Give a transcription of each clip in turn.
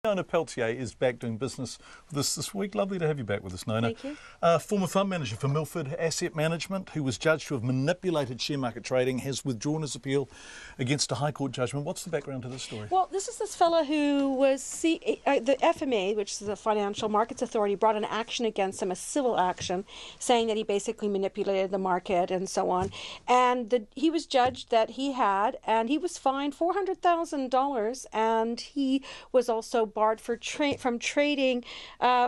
Nona Peltier is back doing business with us this week. Lovely to have you back with us, Nona. Thank you. Former fund manager for Milford Asset Management, who was judged to have manipulated share market trading, has withdrawn his appeal against a High Court judgment. What's the background to this story? Well, this is this fella who was the FMA, which is the Financial Markets Authority, brought an action against him, a civil action, saying that he basically manipulated the market and so on. And he was judged that he had, and he was fined $400,000, and he was also barred from trading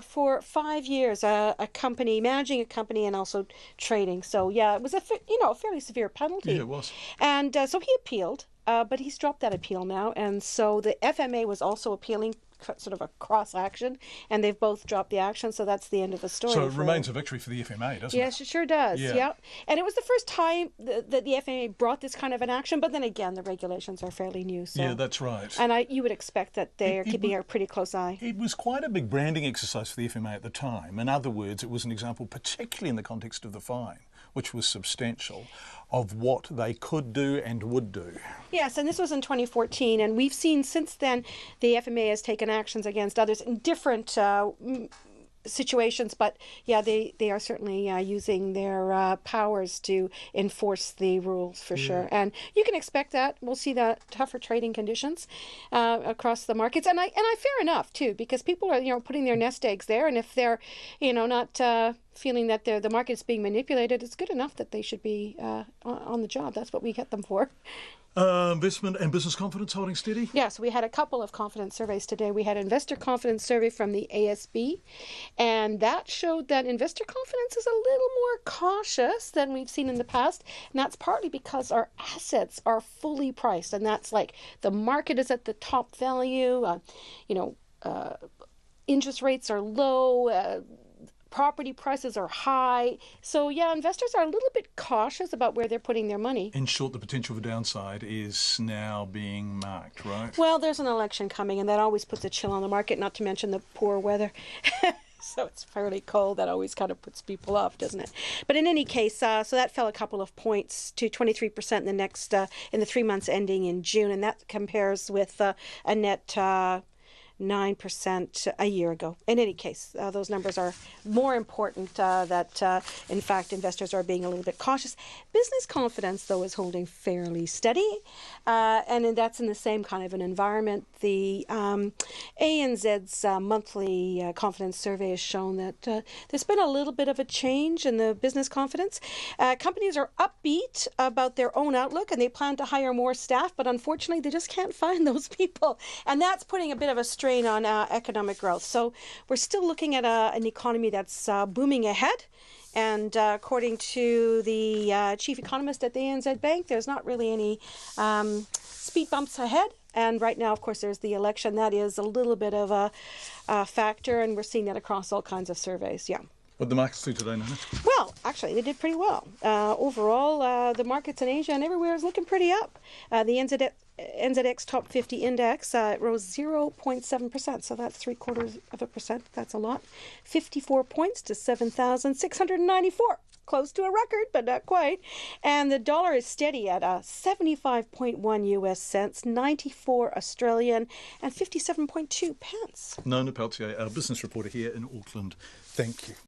for 5 years, managing a company and also trading. So yeah, it was a fairly severe penalty. Yeah, it was. And so he appealed, but he's dropped that appeal now, and so the FMA was also appealing, sort of a cross action, and they've both dropped the action, so that's the end of the story. So it remains a victory for the FMA, doesn't it? Yes, it sure does. Yeah. And it was the first time that the FMA brought this kind of an action, but then again, the regulations are fairly new. So. Yeah, that's right. And you would expect that they are keeping a pretty close eye. It was quite a big branding exercise for the FMA at the time. In other words, it was an example, particularly in the context of the fine, which was substantial, of what they could do and would do. Yes, and this was in 2014, and we've seen since then the FMA has taken actions against others in different situations, but yeah, they are certainly using their powers to enforce the rules for sure. And you can expect that we'll see that tougher trading conditions across the markets, and I fair enough too, because people are putting their nest eggs there, and if they're not feeling that the market is being manipulated, it's good enough that they should be on the job. That's what we get them for. Investment and business confidence holding steady? Yes, we had a couple of confidence surveys today. We had an investor confidence survey from the ASB, and that showed that investor confidence is a little more cautious than we've seen in the past, and that's partly because our assets are fully priced, and that's like the market is at the top value, interest rates are low, property prices are high. So yeah, investors are a little bit cautious about where they're putting their money. In short, the potential for downside is now being marked, right? Well, there's an election coming, and that always puts a chill on the market, not to mention the poor weather. So it's fairly cold. That always kind of puts people off, doesn't it? But in any case, so that fell a couple of points to 23% in the next in the 3 months ending in June, and that compares with a net 9% a year ago. In any case, those numbers are more important that, in fact, investors are being a little bit cautious. Business confidence, though, is holding fairly steady, and that's in the same kind of an environment. The ANZ's monthly confidence survey has shown that there's been a little bit of a change in the business confidence. Companies are upbeat about their own outlook, and they plan to hire more staff, but unfortunately, they just can't find those people, and that's putting a bit of a strain on economic growth. So we're still looking at an economy that's booming ahead. And according to the chief economist at the ANZ Bank, there's not really any speed bumps ahead. And right now, of course, there's the election. That is a little bit of a factor, and we're seeing that across all kinds of surveys. Yeah. What did the markets do today, Nona? Well, actually, they did pretty well. Overall, the markets in Asia and everywhere is looking pretty up. The NZX Top 50 Index rose 0.7%, so that's 0.75%. That's a lot. 54 points to 7,694. Close to a record, but not quite. And the dollar is steady at 75.1 US cents, 94 Australian, and 57.2 pence. Nona Peltier, our business reporter here in Auckland. Thank you.